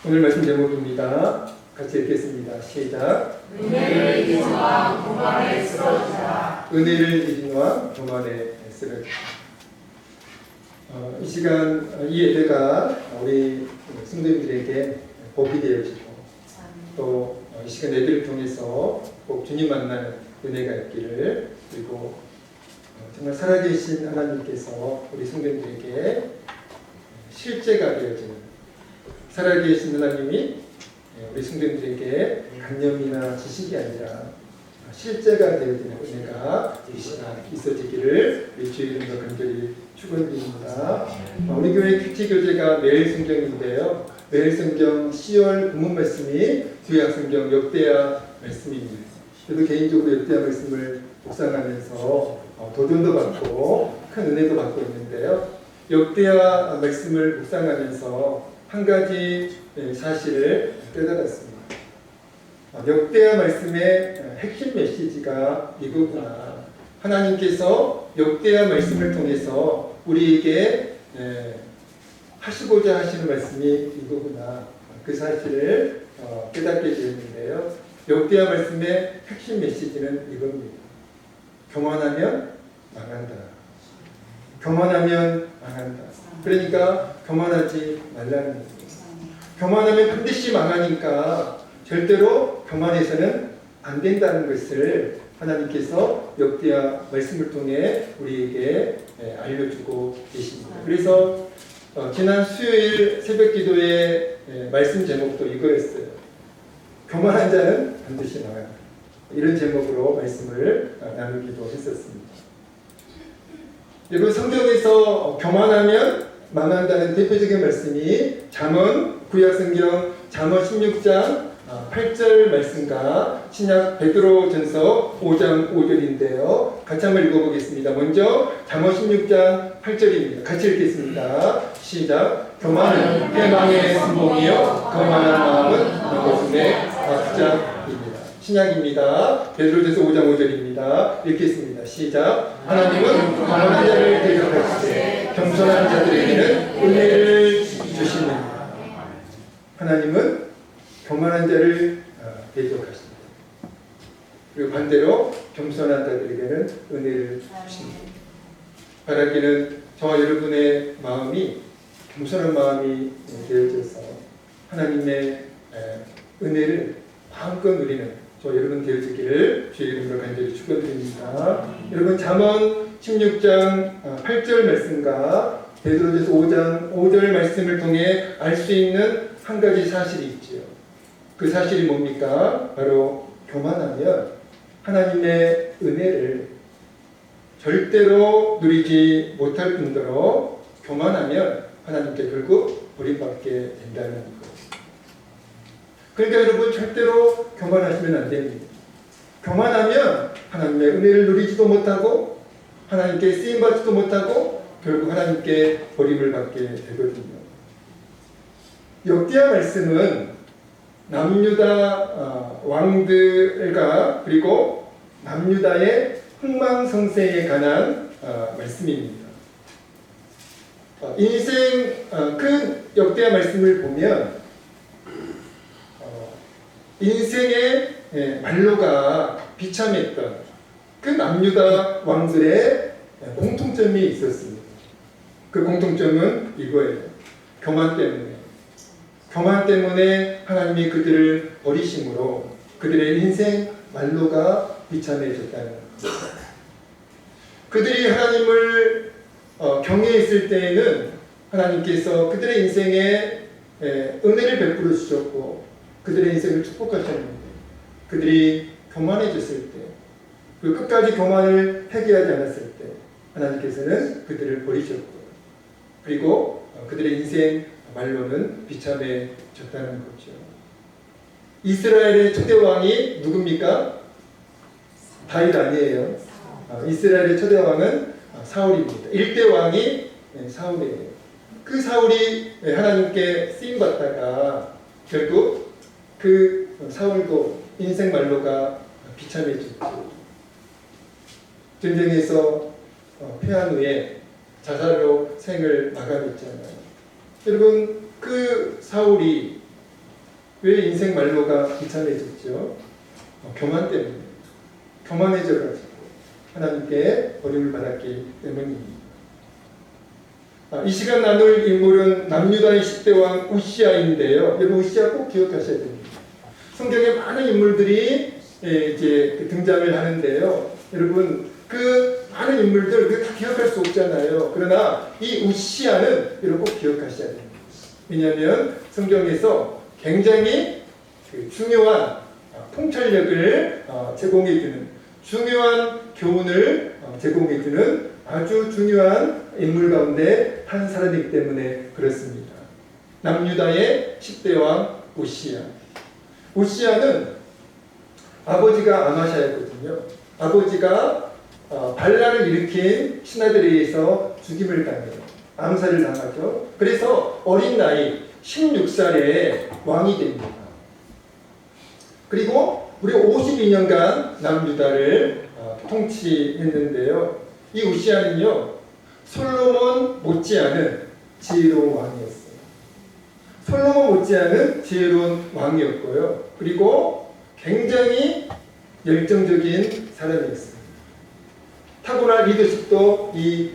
오늘 말씀 제목입니다. 같이 읽겠습니다. 시작. 은혜를 잊은 왕 교만에 쓰러지라. 은혜를 잊은 왕 교만에 쓰러지라. 이 시간 이 예배가 우리 성도님들에게 복이 되어지고 또 이 시간 예배를 통해서 꼭 주님 만나는 은혜가 있기를, 그리고 정말 살아계신 하나님께서 우리 성도님들에게 실제가 되어지는, 살아계신 하나님이 우리 성도님들에게 강령이나 지식이 아니라 실제가 되어지는 은혜가 이 시간 있어지기를 우리 주의 이름으로 간절히 축원드립니다. 우리 교회 큐티교재가 매일 성경인데요, 매일 성경 10월 본문 말씀이 구약 성경 역대하 말씀입니다. 저도 개인적으로 역대하 말씀을 묵상하면서 도전도 받고 큰 은혜도 받고 있는데요, 역대하 말씀을 묵상하면서 한 가지 사실을 깨달았습니다. 역대하 말씀의 핵심 메시지가 이거구나. 하나님께서 역대하 말씀을 통해서 우리에게 하시고자 하시는 말씀이 이거구나. 그 사실을 깨닫게 되었는데요. 역대하 말씀의 핵심 메시지는 이겁니다. 교만하면 망한다. 교만하면 망한다. 그러니까 교만하지 말라는 거예요. 교만하면 반드시 망하니까 절대로 교만해서는 안 된다는 것을 하나님께서 역대하 말씀을 통해 우리에게 알려주고 계십니다. 그래서 지난 수요일 새벽기도의 말씀 제목도 이거였어요. 교만한 자는 반드시 망한다. 이런 제목으로 말씀을 나누기도 했었습니다. 여러분, 성경에서 교만하면 망한다는 대표적인 말씀이 잠언 구약성경 잠언 16장 8절 말씀과 신약 베드로전서 5장 5절인데요. 같이 한번 읽어보겠습니다. 먼저 잠언 16장 8절입니다. 같이 읽겠습니다. 시작. 교만은 패망의 선봉이요 교만한 마음은 욕심의 박자입니다. 신약입니다. 베드로전서 5장 5절입니다. 읽겠습니다. 시작. 하나님은 교만한 자를 대적하시되 겸손한 자들에게는 은혜를 주시느니라. 하나님은 교만한 자를 대적하십니다. 그리고 반대로 겸손한 자들에게는 은혜를 주십니다. 바라기는 저와 여러분의 마음이 겸손한 마음이 되어져서 하나님의 은혜를 마음껏 누리는 저 여러분 되어지기를 주의 이름으로 간절히 축원드립니다. 여러분, 잠언 16장 8절 말씀과 베드로전서 5장 5절 말씀을 통해 알 수 있는 한 가지 사실이 있지요. 그 사실이 뭡니까? 바로 교만하면 하나님의 은혜를 절대로 누리지 못할 뿐더러 교만하면 하나님께 결국 버림받게 된다는 것. 그러니까 여러분, 절대로 교만하시면 안 됩니다. 교만하면 하나님의 은혜를 누리지도 못하고 하나님께 쓰임받지도 못하고 결국 하나님께 버림을 받게 되거든요. 역대하 말씀은 남유다 왕들과 그리고 남유다의 흥망성쇠에 관한 말씀입니다. 인생 큰 역대하 말씀을 보면 인생의 말로가 비참했던 그 남유다 왕들의 공통점이 있었습니다. 그 공통점은 이거예요. 교만 때문에. 교만 때문에 하나님이 그들을 버리심으로 그들의 인생 말로가 비참해졌다는 것. 그들이 하나님을 경외했을 때에는 하나님께서 그들의 인생에 은혜를 베풀어 주셨고 그들의 인생을 축복하셨는데, 그들이 교만해졌을 때, 그 끝까지 교만을 회개하지 않았을 때 하나님께서는 그들을 버리셨고, 그리고 그들의 인생 말로는 비참해졌다는 거죠. 이스라엘의 초대 왕이 누굽니까? 다윗 아니에요. 이스라엘의 초대 왕은 사울입니다. 1대 왕이 사울이에요. 그 사울이 하나님께 쓰임받다가 결국 그 사울도 인생 말로가 비참해졌죠. 전쟁에서 패한 후에 자살로 생을 마감했잖아요. 여러분, 그 사울이 왜 인생 말로가 비참해졌죠? 교만 때문에. 교만해져가지고 하나님께 버림을 받았기 때문입니다. 이 시간 나눌 인물은 남유다의 10대 왕 우시아인데요. 여러분 우시아 꼭 기억하셔야 됩니다. 성경에 많은 인물들이 이제 등장을 하는데요. 여러분 그 많은 인물들 다 기억할 수 없잖아요. 그러나 이 우시아는 여러분 꼭 기억하셔야 됩니다. 왜냐하면 성경에서 굉장히 중요한 통찰력을 제공해주는 중요한 교훈을 제공해주는 아주 중요한 인물 가운데 한 사람이기 때문에 그렇습니다. 남유다의 10대 왕 우시아. 우시아는 아버지가 아마샤였거든요. 아버지가 반란을 일으킨 신하들에 의해서 죽임을 당해요. 암살을 당하죠. 그래서 어린 나이 16살에 왕이 됩니다. 그리고 우리 52년간 남유다를 통치했는데요. 이 우시아는요, 솔로몬 못지않은 지혜로운 왕이었어요. 솔로몬 못지않은 지혜로운 왕이었고요. 그리고 굉장히 열정적인 사람이었어요. 탁월한 리더십도 이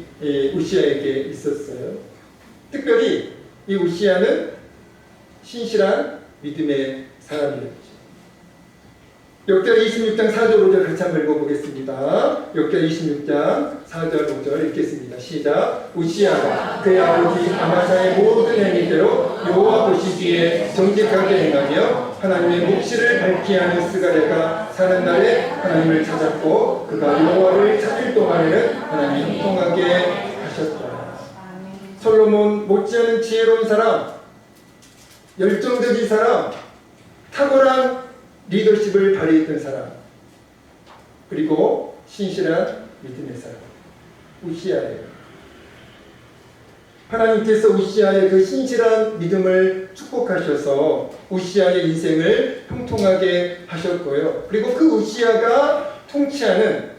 우시아에게 있었어요. 특별히 이 우시아는 신실한 믿음의 사람이었죠. 역대 26장 4절 5절 같이 한번 읽어보겠습니다. 역대 26장 4절 5절 읽겠습니다. 시작. 우시아가 그의 아버지 아마사의 모든 행위대로 여호와 보시기에 정직하게 행하며 하나님의 묵시를 밝히 하는 스가랴가 사는 날에 하나님을 찾았고 그가 여호와를 찾을 동안에는 하나님이 형통하게 하셨다. 솔로몬 못지않은 지혜로운 사람, 열정적인 사람, 탁월한 리더십을 발휘했던 사람, 그리고 신실한 믿음의 사람, 우시아예요. 하나님께서 우시아의 그 신실한 믿음을 축복하셔서 우시아의 인생을 형통하게 하셨고요. 그리고 그 우시아가 통치하는,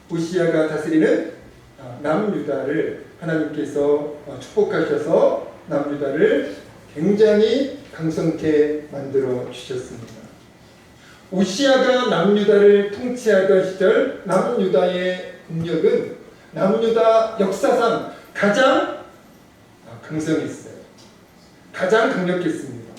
우시아가 다스리는 남유다를 하나님께서 축복하셔서 남유다를 굉장히 강성케 만들어 주셨습니다. 우시아가 남유다를 통치하던 시절 남유다의 국력은 남유다 역사상 가장 강성했어요. 가장 강력했습니다.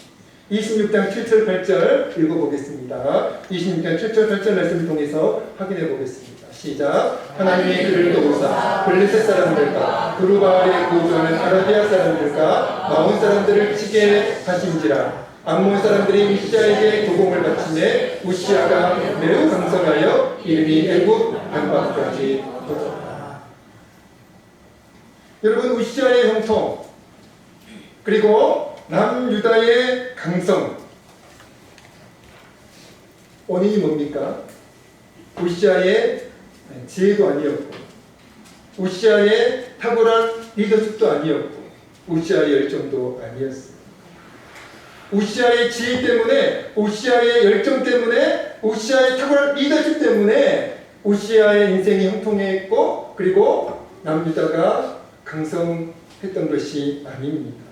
26장 7절 8절 읽어보겠습니다. 26장 7절 8절 말씀을 통해서 확인해 보겠습니다. 시작. 하나님의 그를 도우사 블레셋 사람들과 그루바알에 거주하는 아라비아 사람들과 마온 사람들을 치게 하신지라. 암몬 사람들이 우시아에게 도공을 바치매 우시아가 매우 강성하여 이름이 애굽 변방까지 퍼졌다. 여러분 우시아의 형통 그리고 남유다의 강성 원인이 뭡니까? 우시아의 지혜도 아니었고 우시아의 탁월한 리더십도 아니었고 우시아의 열정도 아니었어요. 우시아의 지혜 때문에, 우시아의 열정 때문에, 우시아의 탁월한 리더십 때문에 우시아의 인생이 형통했고 그리고 남유다가 강성했던 것이 아닙니다.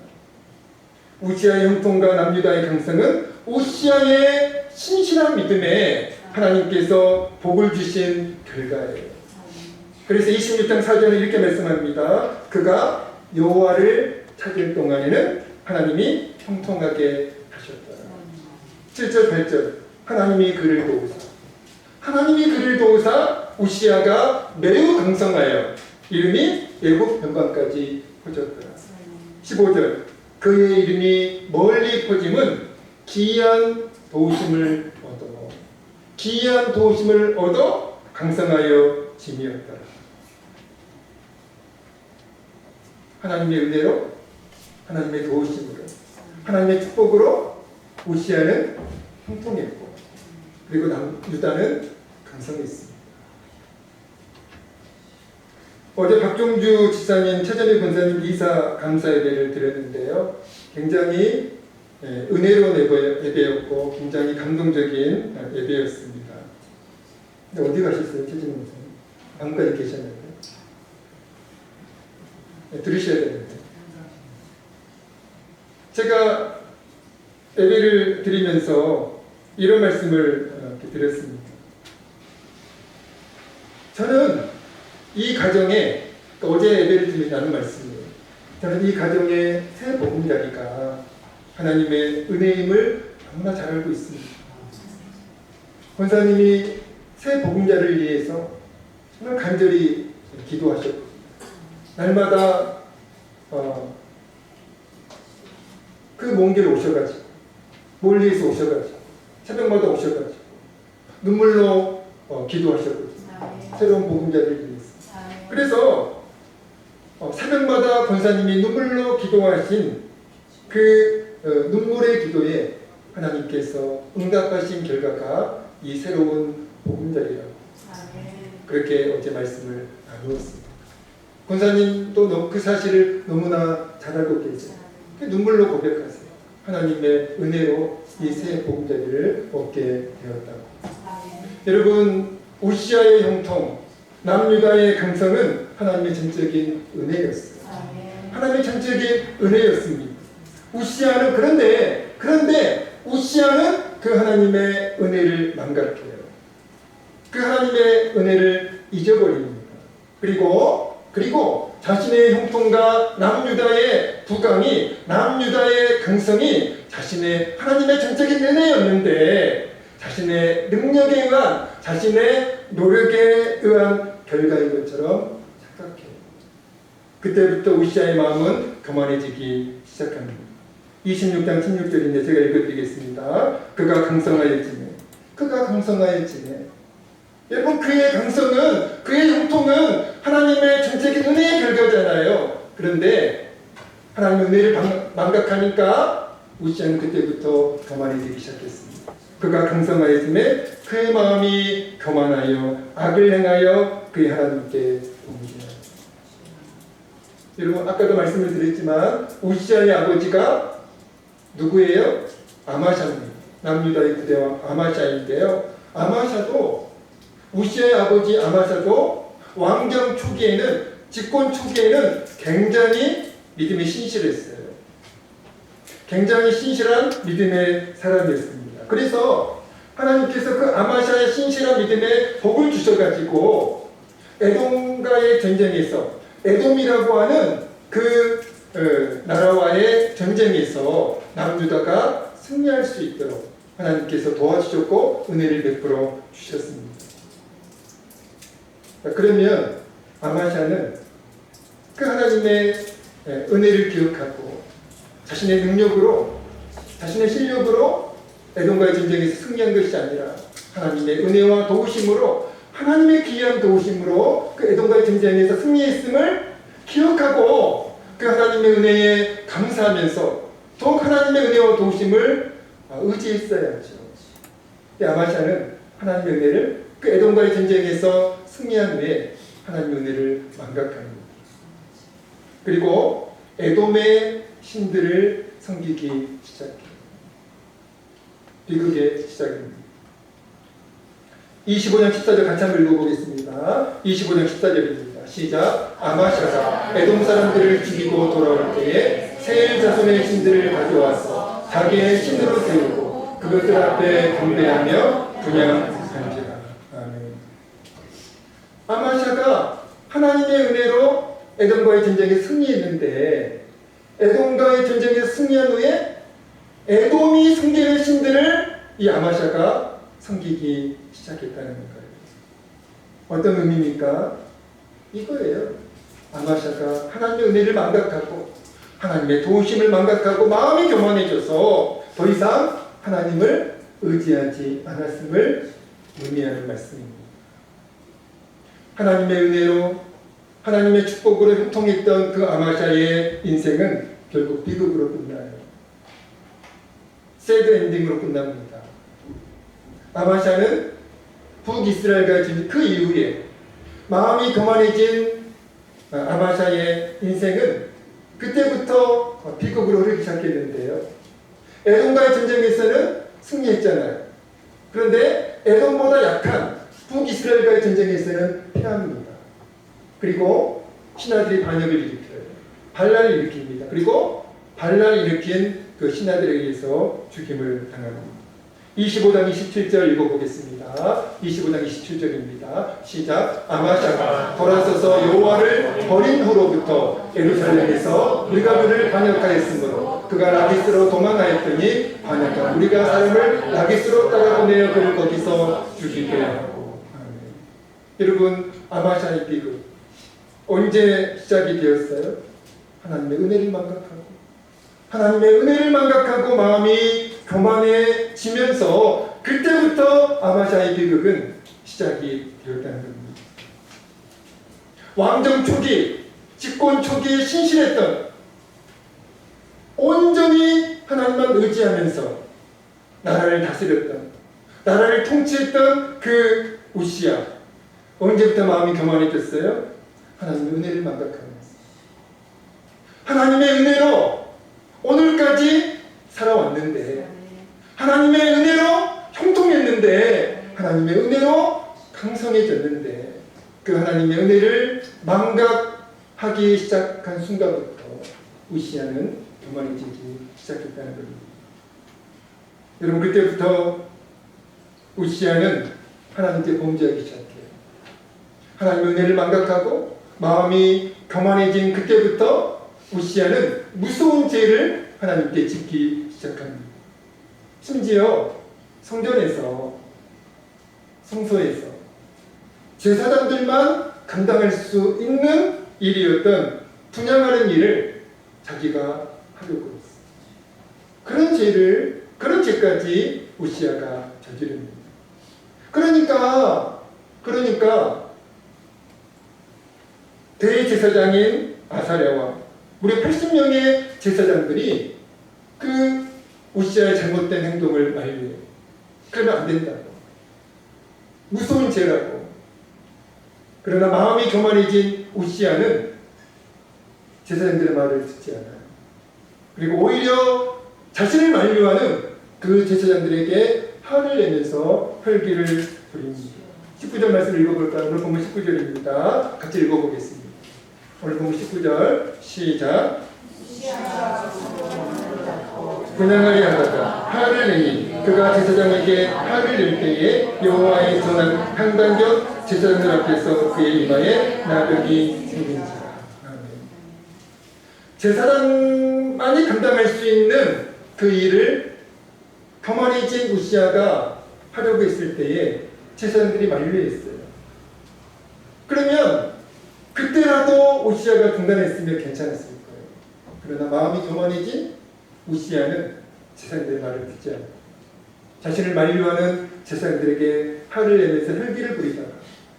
우시아의 형통과 남유다의 강성은 우시아의 신실한 믿음에 하나님께서 복을 주신 결과예요. 그래서 26장 4절은 이렇게 말씀합니다. 그가 여호와를 찾을 동안에는 하나님이 형통하게 하셨다. 7절 8절 하나님이 그를 도우사 하나님이 그를 도우사 우시아가 매우 강성하여 이름이 애굽 변방까지 퍼졌더라. 15절 그의 이름이 멀리 퍼짐은 기이한 도우심을 얻어 강성하여 짐이었더라. 하나님의 은혜로 하나님의 도우심으로 하나님의 축복으로 우시아는 형통했고 그리고 유다는 강성했습니다. 어제 박종주 지사님, 최전희 권사님 이사 감사 예배를 드렸는데요. 굉장히 은혜로운 예배였고 굉장히 감동적인 예배였습니다. 근데 어디 가셨어요, 최전희 권사님? 방금까지 계셨는데 들으셔야 되는데. 제가 예배를 드리면서 이런 말씀을 이렇게 드렸습니다. 저는 이 가정에, 어제 예배를 드리면서 하는 말씀이에요. 저는 이 가정의 새 보금자리가 하나님의 은혜임을 너무나 잘 알고 있습니다. 권사님이 새 보금자를 위해서 정말 간절히 기도하셨고, 날마다 그 먼 길 오셔가지고, 멀리에서 오셔가지고, 새벽마다 오셔가지고 눈물로 기도하셨거든요. 새로운 보금자리를 위해서. 그래서 새벽마다 권사님이 눈물로 기도하신 그 눈물의 기도에 하나님께서 응답하신 결과가 이 새로운 보금자리라고 그렇게 어제 말씀을 나누었습니다. 권사님도 그 사실을 너무나 잘 알고 계세요. 눈물로 고백하세요. 하나님의 은혜로 이 새 보금자리를 얻게 되었다고. 여러분, 우시아의 형통, 남유다의 강성은 하나님의 전적인 은혜였어요. 하나님의 전적인 은혜였습니다. 우시아는 그런데 우시아는 그 하나님의 은혜를 망각해요. 그 하나님의 은혜를 잊어버립니다. 그리고 자신의 형통과 남유다의 부강이, 남유다의 강성이 자신의 하나님의 전적인 은혜였는데 자신의 능력에 의한, 자신의 노력에 의한 결과인 것처럼 착각해요. 그때부터 우시아의 마음은 교만해지기 시작합니다. 26장 16절인데 제가 읽어드리겠습니다. 그가 강성하였지매. 여러분, 그의 강성은, 그의 형통은 하나님의 전적인 은혜의 결과잖아요. 그런데 하나님의 은혜를 망각하니까 우시아는 그때부터 교만해지기 시작했습니다. 그가 강성하였음에 그의 마음이 교만하여 악을 행하여 그의 하나님께 범죄하였습니다. 여러분, 아까도 말씀을 드렸지만 우시아의 아버지가 누구예요? 아마샤입니다. 남유다의 구대왕 아마샤인데요. 우시아의 아버지 아마샤도 왕정 초기에는, 집권 초기에는 굉장히 믿음이 신실했어요. 굉장히 신실한 믿음의 사람이었습니다. 그래서 하나님께서 그 아마샤의 신실한 믿음에 복을 주셔가지고 에돔과의 전쟁에서, 에돔이라고 하는 그 나라와의 전쟁에서 남유다가 승리할 수 있도록 하나님께서 도와주셨고 은혜를 베풀어 주셨습니다. 그러면 아마샤는 그 하나님의 은혜를 기억하고 자신의 능력으로, 자신의 실력으로 에돔과의 전쟁에서 승리한 것이 아니라 하나님의 은혜와 도우심으로, 하나님의 귀한 도우심으로 그 에돔과의 전쟁에서 승리했음을 기억하고 그 하나님의 은혜에 감사하면서 더욱 하나님의 은혜와 도우심을 의지했어야죠. 아마샤는 하나님의 은혜를, 그 에돔과의 전쟁에서 승리한 후에 하나님의 은혜를 망각합니다. 그리고 에돔의 신들을 섬기기 시작해요. 비극의 시작입니다. 25장 14절 같이 한번 읽어보겠습니다. 25장 14절입니다. 시작. 아마샤가 에돔 사람들을 죽이고 돌아올 때에 세일 자손의 신들을 가져와서 자기의 신으로 세우고 그것들 앞에 경배하며 분향한지라. 아멘. 아마샤가 하나님의 은혜로 에돔과의 전쟁에 승리했는데, 에돔과의 전쟁에서 승리한 후에 에돔이 섬기는 신들을 이 아마샤가 섬기기 시작했다는 거예요. 어떤 의미입니까? 이거예요. 아마샤가 하나님의 은혜를 망각하고 하나님의 도우심을 망각하고 마음이 교만해져서 더 이상 하나님을 의지하지 않았음을 의미하는 말씀입니다. 하나님의 은혜로, 하나님의 축복으로 형통했던 그 아마샤의 인생은 결국 비극으로 끝나요. 새드 엔딩으로 끝납니다. 아마샤는 북이스라엘과 그 이후에 마음이 교만해진 아마샤의 인생은 그때부터 비극으로 흐르기 시작했는데요. 에돔과의 전쟁에서는 승리했잖아요. 그런데 에돔보다 약한 북이스라엘과의 전쟁에서는 패합니다. 그리고 신하들이 반역을 일으켜요. 반란을 일으킵니다. 그리고 반란을 일으킨 그 신하들에 의해서 죽임을 당합니다. 25장 27절 읽어보겠습니다. 25장 27절입니다. 시작. 아마샤가 돌아서서 여호와를 버린 후로부터 예루살렘에서 우리가 그를 반역하였으므로 그가 라기스로 도망하였더니 반역한 우리가 사람을 라기스로 따라보내어 그를 거기서 죽이게 하고. 아멘. 여러분, 아마샤의 비극 언제 시작이 되었어요? 하나님의 은혜를 망각하고 하나님의 은혜를 망각하고 마음이 교만해지면서 그때부터 아마샤의 비극은 시작이 되었다는 겁니다. 왕정 초기, 집권 초기에 신실했던, 온전히 하나님만 의지하면서 나라를 다스렸던, 나라를 통치했던 그 우시야, 언제부터 마음이 교만해졌어요? 하나님의 은혜를 망각하면서. 하나님의 은혜로 오늘까지 살아왔는데, 하나님의 은혜로 형통했는데, 하나님의 은혜로 강성해졌는데, 그 하나님의 은혜를 망각하기 시작한 순간부터 우시야는 교만해지기 시작했다는 겁니다. 여러분, 그때부터 우시야는 하나님께 범죄하기 시작해요. 하나님의 은혜를 망각하고 마음이 교만해진 그때부터 우시야는 무서운 죄를 하나님께 짓기 시작합니다. 심지어 성전에서, 성소에서 제사장들만 감당할 수 있는 일이었던 분향하는 일을 자기가 하려고 했어요. 그런 죄까지 우시야가 저지릅니다. 그러니까 대제사장인 아사랴와 무려 80명의 제사장들이 그 우시야의 잘못된 행동을 만류해요. 그러면 안 된다고. 무서운 죄라고. 그러나 마음이 교만해진 우시야는 제사장들의 말을 듣지 않아요. 그리고 오히려 자신을 만류하는 그 제사장들에게 화를 내면서 혈기를 부립니다. 19절 말씀을 읽어볼까요? 오늘 보면 19절입니다. 같이 읽어보겠습니다. 오늘 보면 19절 시작. 분향하게 하다가 화를 내니 그가 제사장에게 화를 낼 때에 여호와의 선한 향단경 제사장들 앞에서 그의 이마에 나병이 생긴지라. 제사장만이 감당할 수 있는 그 일을 교만해진 우시야가 하려고 했을 때에 제사장들이 만류했어요. 그러면 그때라도 우시야가 중단했으면 괜찮았을 거예요. 그러나 마음이 교만해진 우시야는 제사장들의 말을 듣지 않고 자신을 만류하는 제사장들에게 화를 내면서 혈기를 부리다가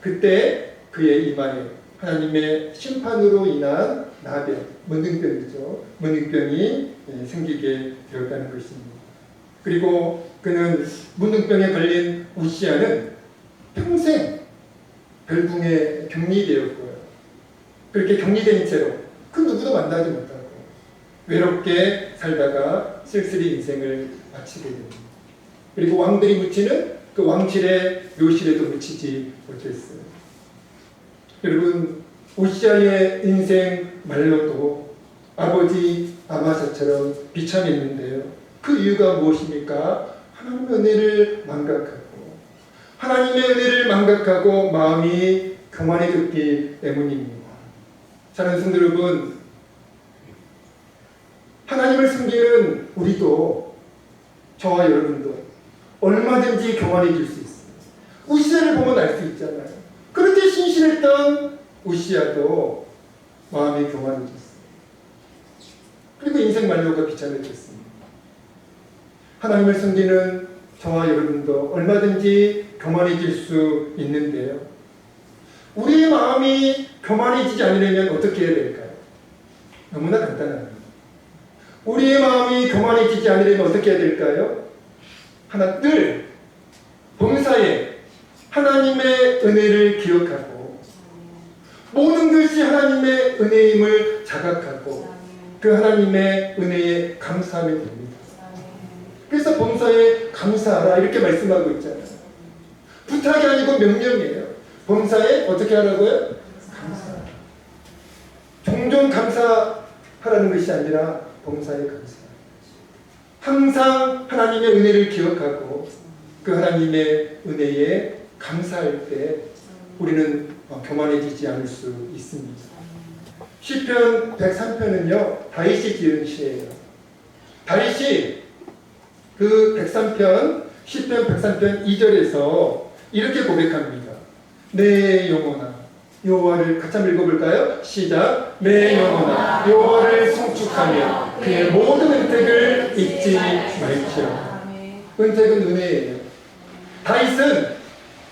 그때 그의 이마에 하나님의 심판으로 인한 나병, 문둥병이죠. 문둥병이 생기게 되었다는 것입니다. 그리고 그는 문둥병에 걸린 우시야는 평생 별궁에 격리되었고요. 그렇게 격리된 채로 그 누구도 만나지 못하고 외롭게 살다가 쓸쓸히 인생을 마치게 됩니다. 그리고 왕들이 묻히는 그 왕실의 묘실에도 묻히지 못했어요. 여러분, 우시야의 인생 말로도 아버지 아마샤처럼 비참했는데요. 그 이유가 무엇입니까? 하나님의 은혜를 망각하고 하나님의 은혜를 망각하고 마음이 교만해졌기 때문입니다. 사랑하는 성도 여러분, 하나님을 섬기는 우리도, 저와 여러분도 얼마든지 교만해질 수 있어요. 우시야를 보면 알 수 있잖아요. 그렇게 신실했던 우시야도 마음이 교만해졌어요. 그리고 인생 만료가 비참해졌습니다. 하나님을 섬기는 저와 여러분도 얼마든지 교만해질 수 있는데요. 우리의 마음이 교만해지지 않으려면 어떻게 해야 될까요? 너무나 간단합니다. 우리의 마음이 교만해지지 않으려면 어떻게 해야 될까요? 하나, 늘 범사에 하나님의 은혜를 기억하고 모든 것이 하나님의 은혜임을 자각하고 그 하나님의 은혜에 감사하면 됩니다. 그래서 범사에 감사하라 이렇게 말씀하고 있잖아요. 부탁이 아니고 명령이에요. 범사에 어떻게 하라고요? 감사하라. 종종 감사하라는 것이 아니라 범사에 감사하라. 항상 하나님의 은혜를 기억하고 그 하나님의 은혜에 감사할 때 우리는 교만해지지 않을 수 있습니다. 시편 103편은요 다윗이 지은 시예요. 다윗이 그 103편 시편 103편 2절에서 이렇게 고백합니다. 내 영혼아 여호와를 같이 한번 읽어볼까요? 시작. 내 영혼아 여호와를 송축하며 그의 모든 은택을 잊지 말지어다. 은택은 은혜예요. 다윗은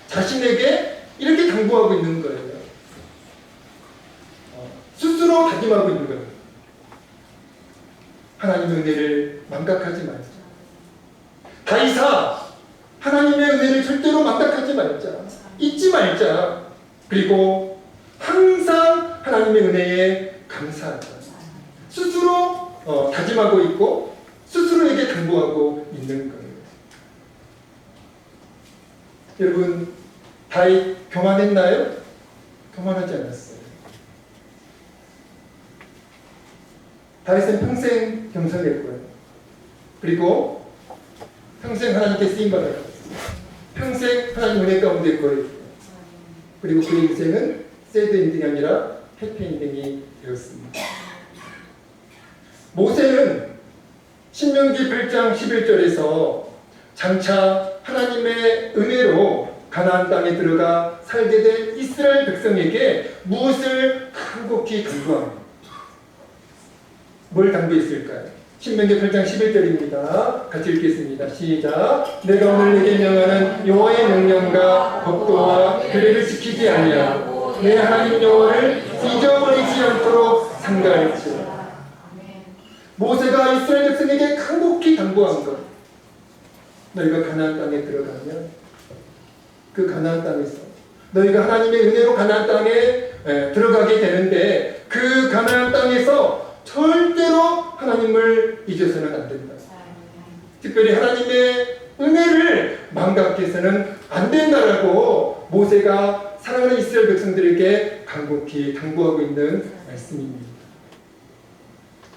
자신에게 이렇게 당부하고 있는 거예요. 스스로 다짐하고 있는 거예요. 하나님의 은혜를 망각하지 말자. 다윗아 하나님의 은혜를 절대로 망각하지 말자. 잊지 말자. 그리고 항상 하나님의 은혜에 감사하자. 스스로 다짐하고 있고 스스로에게 당부하고 있는 거예요. 여러분 다윗 교만했나요? 교만하지 않았어요. 다윗은 평생 겸손했고요. 그리고 평생 하나님께 쓰임받았어요. 평생 하나님 은혜 가운데 거했어요. 그리고 그의 인생은 새드 엔딩이 아니라 해피 엔딩이 되었습니다. 모세는 신명기 8장 11절에서 장차 하나님의 은혜로 가나안 땅에 들어가 살게 된 이스라엘 백성에게 무엇을 간곡히 당부합니다. 뭘 당부했을까요? 신명기 8장 11절입니다. 같이 읽겠습니다. 시작. 내가 오늘 내게 명하는 여호와의 명령과 법도와 규례를 지키지 아니하고 내 하나님 여호와를 잊어버리지 않도록 상가할지어다. 모세가 이스라엘 백성에게 간곡히 당부한 것. 너희가 가나안 땅에 들어가면 그 가나안 땅에서 너희가 하나님의 은혜로 가나안 땅에 들어가게 되는데 그 가나안 땅에서 절대로 하나님을 잊어서는 안 된다. 특별히 하나님의 은혜를 망각해서는 안 된다라고 모세가 사랑하는 이스라엘 백성들에게 간곡히 당부하고 있는 말씀입니다.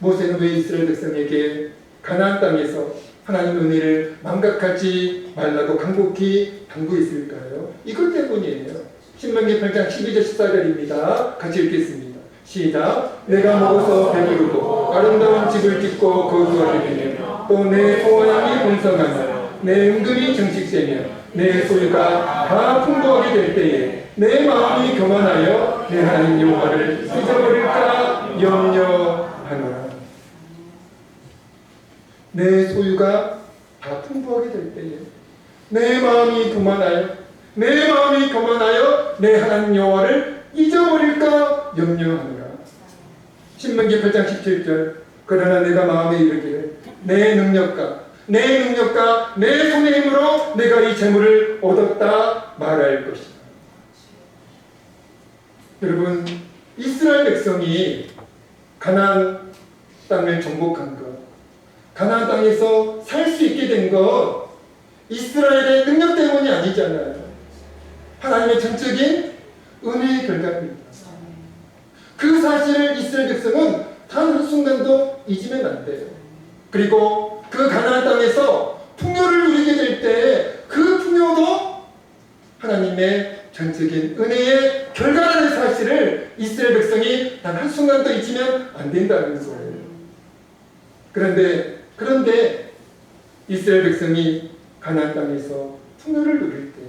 모세는 왜 이스라엘 백성에게 가나안 땅에서 하나님의 은혜를 망각하지 말라고 간곡히 당부했을까요? 이것 때문이에요. 신명기 8장 12절 14절입니다. 같이 읽겠습니다. 시작. 내가 먹어서 배부르고 아름다운 집을 짓고 거주하게 되며 또 내 소원함이 번성하며 내 은근히 정식되며 내 소유가 다 풍부하게 될 때에 내 마음이 교만하여 내 하나님 여호와를 잊어버릴까 염려하노라. 내 소유가 다 풍부하게 될 때에 내 마음이 교만하여 내 하나님 여호와를 잊어버릴까 염려하노라. 신명기 8장 17절. 그러나 내가 마음에 이르기를 내 능력과 내 손의 힘으로 내가 이 재물을 얻었다 말할 것이다. 여러분 이스라엘 백성이 가나안 땅을 정복한 것, 가나안 땅에서 살 수 있게 된 것 이스라엘의 능력 때문이 아니잖아요. 하나님의 전적인 은혜의 결과입니다. 그 사실을 이스라엘 백성은 단 한순간도 잊으면 안 돼요. 그리고 그 가나안 땅에서 풍요를 누리게 될 때 그 풍요도 하나님의 전적인 은혜의 결과라는 사실을 이스라엘 백성이 단 한순간도 잊으면 안 된다는 거예요. 그런데 이스라엘 백성이 가나안 땅에서 풍요를 누릴 때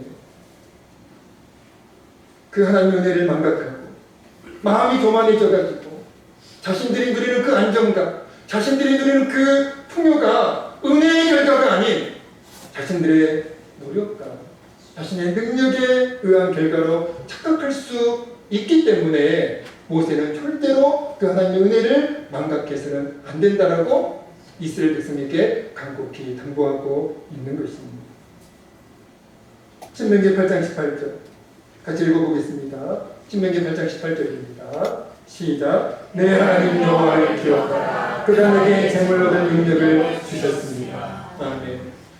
그 하나님의 은혜를 망각하고 마음이 교만해져가지고 자신들이 누리는 그 안정감, 자신들이 누리는 그 풍요가 은혜의 결과가 아닌 자신들의 노력과 자신의 능력에 의한 결과로 착각할 수 있기 때문에 모세는 절대로 그 하나님의 은혜를 망각해서는 안 된다라고 이스라엘 백성에게 간곡히 당부하고 있는 것입니다. 신명기 8장 18절 같이 읽어보겠습니다. 신명기 8장 18절입니다. 시작. 내 하나님 여호와를 기억하라. 그가 내게 재물 얻을 능력을 주셨습니다. 아멘.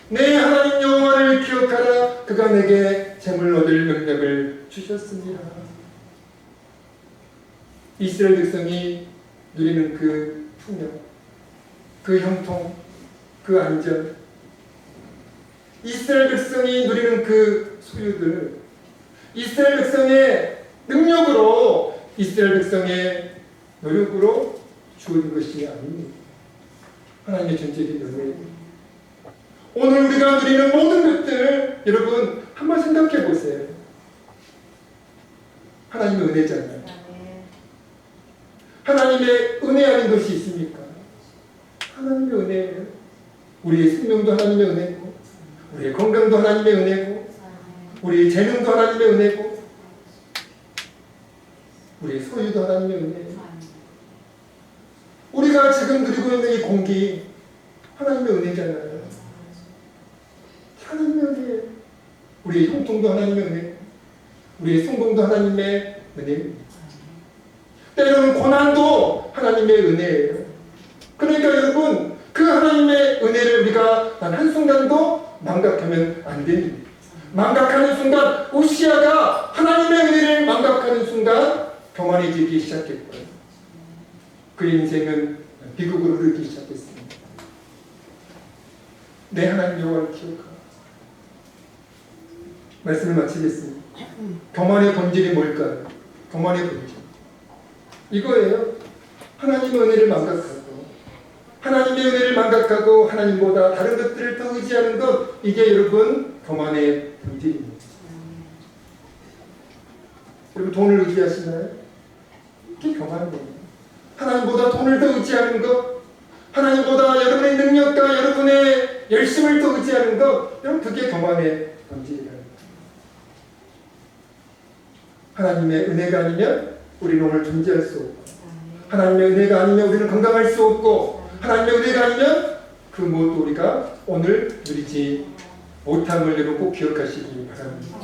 내 하나님 여호와를 기억하라. 그가 내게 재물 얻을 능력을 주셨습니다. 이스라엘 백성이 누리는 그 풍요, 그 형통, 그 안전, 이스라엘 백성이 누리는 그 소유들, 이스라엘 백성의 능력으로, 이스라엘 백성의 노력으로 주어진 것이 아닙니다. 하나님의 전적인 은혜예요. 오늘 우리가 누리는 모든 것들, 여러분 한번 생각해 보세요. 하나님의 은혜잖아요. 하나님의 은혜 아닌 것이 있습니까? 하나님의 은혜예요. 우리의 생명도 하나님의 은혜고, 우리의 건강도 하나님의 은혜고, 우리의 재능도 하나님의 은혜고, 우리의 소유도 하나님의 은혜예요. 우리가 지금 누리고 있는 이 공기, 하나님의 은혜잖아요. 하나님의 은혜예요. 우리의 형통도 하나님의 은혜고, 우리의 성공도 하나님의 은혜입니다. 때로는 고난도 하나님의 은혜예요. 그러니까 여러분, 그 하나님의 은혜를 우리가 단 한순간도 망각하면 안 됩니다. 망각하는 순간, 우시아가 하나님의 은혜를 망각하는 순간 교만해지기 시작했고요. 그의 인생은 비극으로 흐르기 시작했습니다. 내 하나님 여호와를 기억하라. 말씀을 마치겠습니다. 교만의 본질이 뭘까요? 교만의 본질 이거예요. 하나님의 은혜를 망각하고, 하나님의 은혜를 망각하고 하나님보다 다른 것들을 더 의지하는 것, 이게 여러분 교만의 본질입니다. 여러분 돈을 의지하시나요? 이게 교만이에요. 하나님보다 돈을 더 의지하는 것, 하나님보다 여러분의 능력과 여러분의 열심을 더 의지하는 것, 여러분 그게 교만의 본질이라는 거예요. 하나님의 은혜가 아니면 우리는 오늘 존재할 수 없고, 하나님의 은혜가 아니면 우리는 건강할 수 없고, 하나님의 은혜가 아니면 그 무엇도 우리가 오늘 누리지 못함을 여러분 꼭 기억하시기 바랍니다.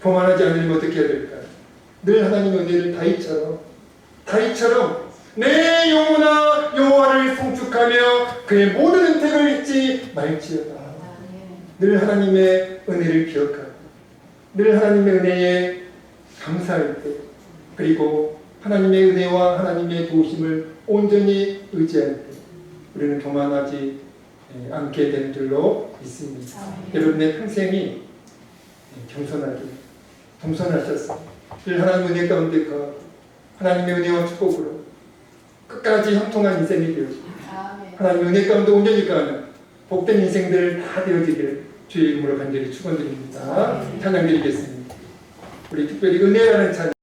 교만하지 않으면 어떻게 해야 될까요? 늘 하나님의 은혜를 다윗처럼 내 영혼아 여호와를 송축하며 그의 모든 혜택을 잊지 말지어다. 늘 하나님의 은혜를 기억하고, 늘 하나님의 은혜에 감사할 때, 그리고 하나님의 은혜와 하나님의 도우심을 온전히 의지할 때 우리는 교만하지 않게 된 줄로 믿습니다. 여러분의 평생이 겸손하셨습니다. 늘 하나님의 은혜 가운데 가 하나님의 은혜와 축복으로 끝까지 형통한 인생이 되어지고, 하나님의 은혜 가운데 온전히 가는 복된 인생들 다 되어지기를 주의 이름으로 간절히 축원드립니다. 찬양드리겠습니다. 우리 특별히 은혜라는 찬양.